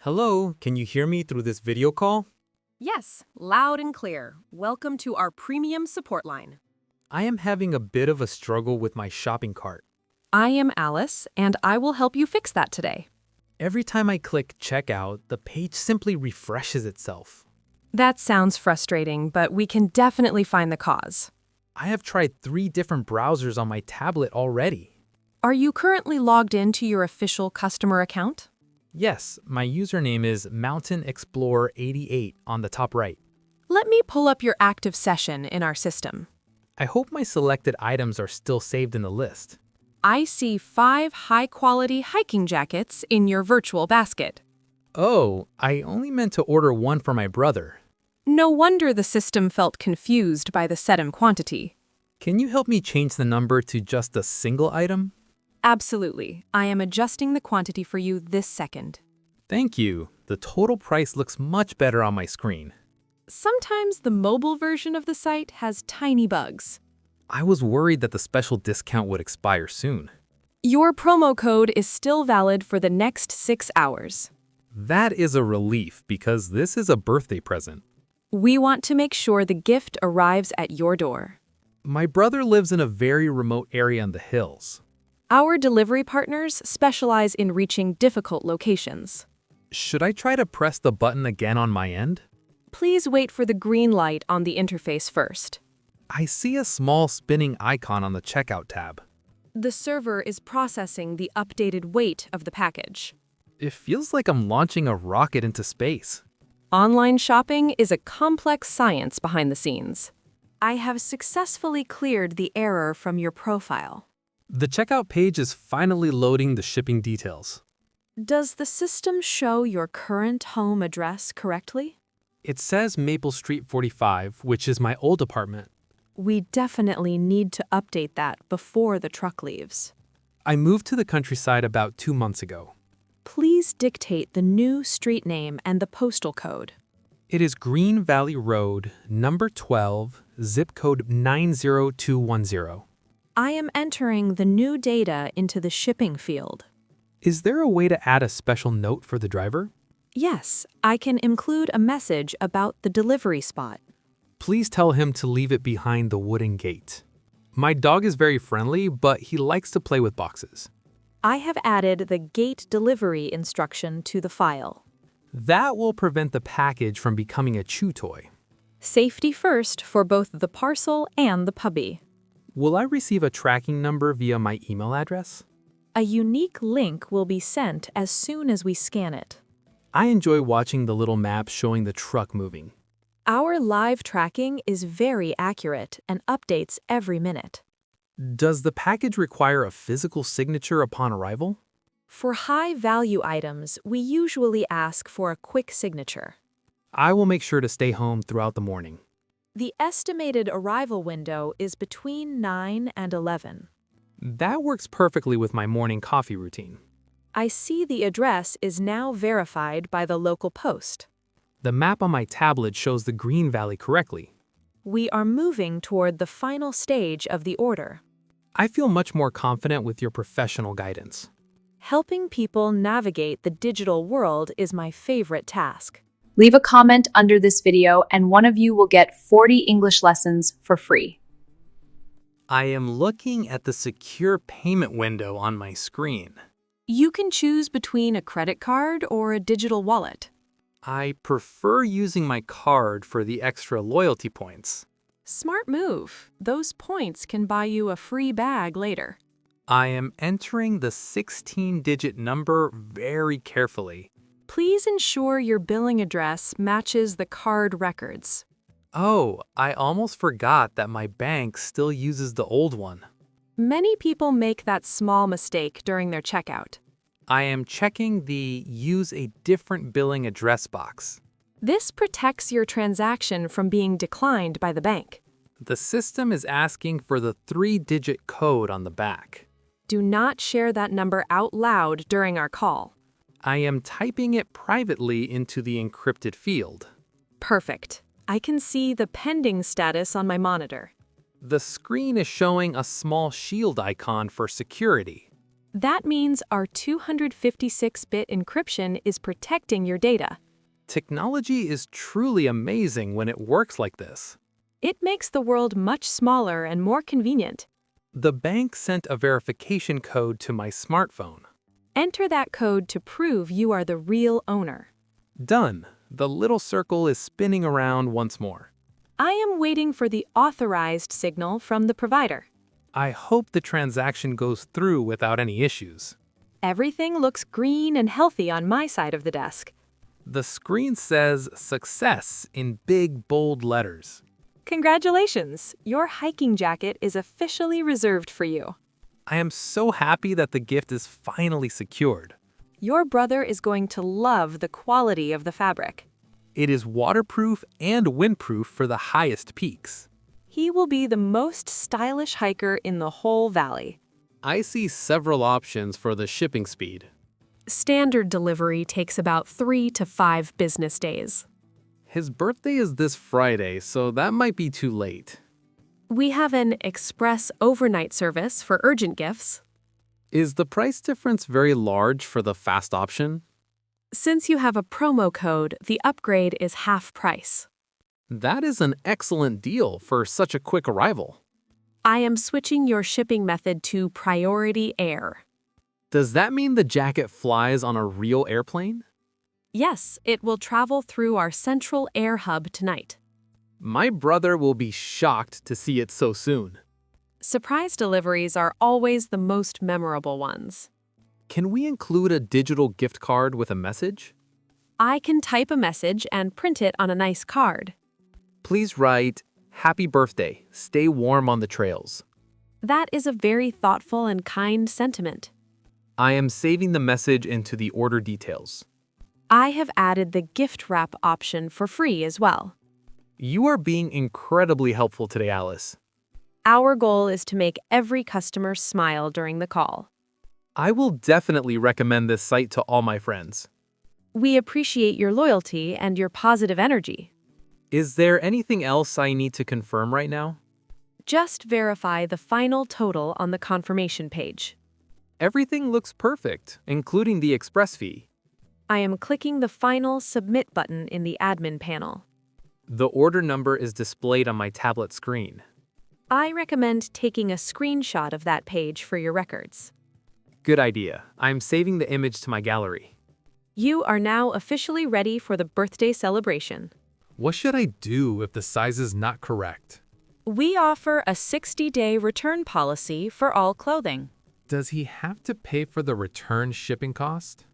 Hello, can you hear me through this video call? Yes, loud and clear. Welcome to our premium support line. I am having a bit of a struggle with my shopping cart. I am Alice, and I will help you fix that today. Every time I click checkout, the page simply refreshes itself. That sounds frustrating, but we can definitely find the cause. I have tried 3 different browsers on my tablet already. Are you currently logged into your official customer account? Yes, my username is Mountain Explorer 88 on the top right. Let me pull up your active session in our system. I hope my selected items are still saved in the list. I see 5 high-quality hiking jackets in your virtual basket. Oh, I only meant to order one for my brother. No wonder the system felt confused by the set in quantity. Can you help me change the number to just a single item? Absolutely. I am adjusting the quantity for you this second. Thank you. The total price looks much better on my screen. Sometimes the mobile version of the site has tiny bugs. I was worried that the special discount would expire soon. Your promo code is still valid for the next 6 hours. That is a relief because this is a birthday present. We want to make sure the gift arrives at your door. My brother lives in a very remote area in the hills. Our delivery partners specialize in reaching difficult locations. Should I try to press the button again on my end? Please wait for the green light on the interface first. I see a small spinning icon on the checkout tab. The server is processing the updated weight of the package. It feels like I'm launching a rocket into space. Online shopping is a complex science behind the scenes. I have successfully cleared the error from your profile. The checkout page is finally loading the shipping details. Does the system show your current home address correctly? It says Maple Street 45, which is my old apartment. We definitely need to update that before the truck leaves. I moved to the countryside about 2 months ago. Please dictate the new street name and the postal code. It is Green Valley Road, number 12, zip code 90210. I am entering the new data into the shipping field. Is there a way to add a special note for the driver? Yes, I can include a message about the delivery spot. Please tell him to leave it behind the wooden gate. My dog is very friendly, but he likes to play with boxes. I have added the gate delivery instruction to the file. That will prevent the package from becoming a chew toy. Safety first for both the parcel and the puppy. Will I receive a tracking number via my email address? A unique link will be sent as soon as we scan it. I enjoy watching the little map showing the truck moving. Our live tracking is very accurate and updates every minute. Does the package require a physical signature upon arrival? For high-value items, we usually ask for a quick signature. I will make sure to stay home throughout the morning. The estimated arrival window is between 9 and 11. That works perfectly with my morning coffee routine. I see the address is now verified by the local post. The map on my tablet shows the Green Valley correctly. We are moving toward the final stage of the order. I feel much more confident with your professional guidance. Helping people navigate the digital world is my favorite task. Leave a comment under this video and one of you will get 40 English lessons for free. I am looking at the secure payment window on my screen. You can choose between a credit card or a digital wallet. I prefer using my card for the extra loyalty points. Smart move. Those points can buy you a free bag later. I am entering the 16-digit number very carefully. Please ensure your billing address matches the card records. Oh, I almost forgot that my bank still uses the old one. Many people make that small mistake during their checkout. I am checking the Use a different billing address box. This protects your transaction from being declined by the bank. The system is asking for the 3-digit code on the back. Do not share that number out loud during our call. I am typing it privately into the encrypted field. Perfect. I can see the pending status on my monitor. The screen is showing a small shield icon for security. That means our 256-bit encryption is protecting your data. Technology is truly amazing when it works like this. It makes the world much smaller and more convenient. The bank sent a verification code to my smartphone. Enter that code to prove you are the real owner. Done. The little circle is spinning around once more. I am waiting for the authorized signal from the provider. I hope the transaction goes through without any issues. Everything looks green and healthy on my side of the desk. The screen says success in big, bold letters. Congratulations! Your hiking jacket is officially reserved for you. I am so happy that the gift is finally secured. Your brother is going to love the quality of the fabric. It is waterproof and windproof for the highest peaks. He will be the most stylish hiker in the whole valley. I see several options for the shipping speed. Standard delivery takes about 3 to 5 business days. His birthday is this Friday, so that might be too late. We have an express overnight service for urgent gifts. Is the price difference very large for the fast option? Since you have a promo code, the upgrade is half price. That is an excellent deal for such a quick arrival. I am switching your shipping method to priority air. Does that mean the jacket flies on a real airplane? Yes, it will travel through our central air hub tonight. My brother will be shocked to see it so soon. Surprise deliveries are always the most memorable ones. Can we include a digital gift card with a message? I can type a message and print it on a nice card. Please write, "Happy birthday, stay warm on the trails." That is a very thoughtful and kind sentiment. I am saving the message into the order details. I have added the gift wrap option for free as well. You are being incredibly helpful today, Alice. Our goal is to make every customer smile during the call. I will definitely recommend this site to all my friends. We appreciate your loyalty and your positive energy. Is there anything else I need to confirm right now? Just verify the final total on the confirmation page. Everything looks perfect, including the express fee. I am clicking the final Submit button in the admin panel. The order number is displayed on my tablet screen. I recommend taking a screenshot of that page for your records. Good idea. I'm saving the image to my gallery. You are now officially ready for the birthday celebration. What should I do if the size is not correct? We offer a 60-day return policy for all clothing. Does he have to pay for the return shipping cost?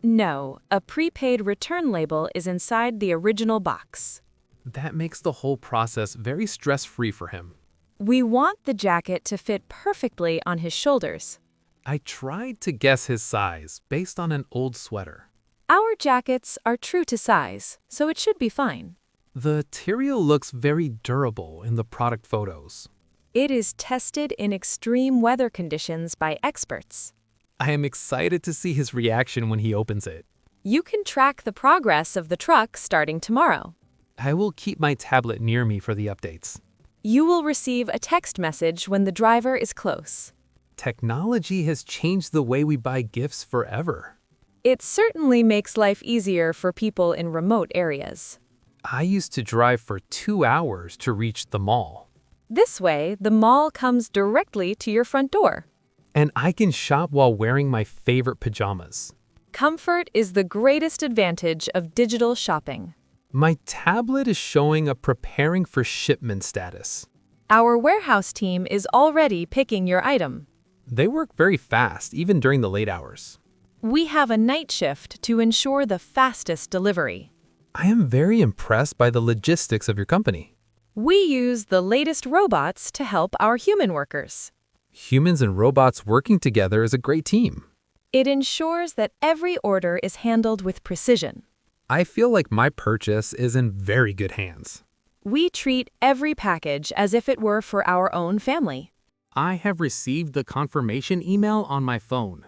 No, a prepaid return label is inside the original box. That makes the whole process very stress-free for him. We want the jacket to fit perfectly on his shoulders. I tried to guess his size based on an old sweater. Our jackets are true to size, so it should be fine. The material looks very durable in the product photos. It is tested in extreme weather conditions by experts. I am excited to see his reaction when he opens it. You can track the progress of the truck starting tomorrow. I will keep my tablet near me for the updates. You will receive a text message when the driver is close. Technology has changed the way we buy gifts forever. It certainly makes life easier for people in remote areas. I used to drive for 2 hours to reach the mall. This way, the mall comes directly to your front door. And I can shop while wearing my favorite pajamas. Comfort is the greatest advantage of digital shopping. My tablet is showing a preparing for shipment status. Our warehouse team is already picking your item. They work very fast, even during the late hours. We have a night shift to ensure the fastest delivery. I am very impressed by the logistics of your company. We use the latest robots to help our human workers. Humans and robots working together is a great team. It ensures that every order is handled with precision. I feel like my purchase is in very good hands. We treat every package as if it were for our own family. I have received the confirmation email on my phone.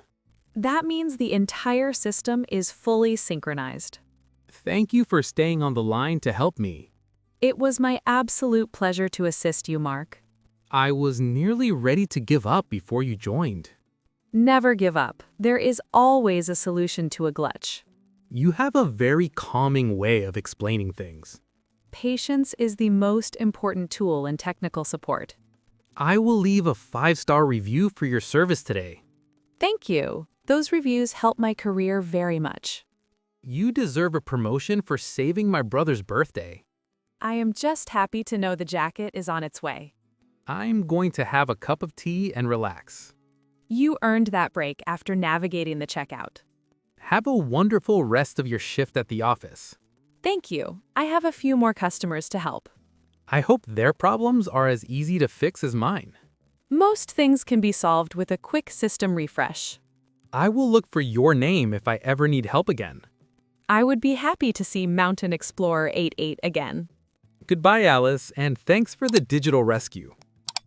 That means the entire system is fully synchronized. Thank you for staying on the line to help me. It was my absolute pleasure to assist you, Mark. I was nearly ready to give up before you joined. Never give up. There is always a solution to a glitch. You have a very calming way of explaining things. Patience is the most important tool in technical support. I will leave a 5-star review for your service today. Thank you. Those reviews help my career very much. You deserve a promotion for saving my brother's birthday. I am just happy to know the jacket is on its way. I'm going to have a cup of tea and relax. You earned that break after navigating the checkout. Have a wonderful rest of your shift at the office. Thank you. I have a few more customers to help. I hope their problems are as easy to fix as mine. Most things can be solved with a quick system refresh. I will look for your name if I ever need help again. I would be happy to see Mountain Explorer 88 again. Goodbye, Alice, and thanks for the digital rescue.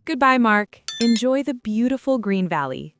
Goodbye, Mark. Enjoy the beautiful Green Valley.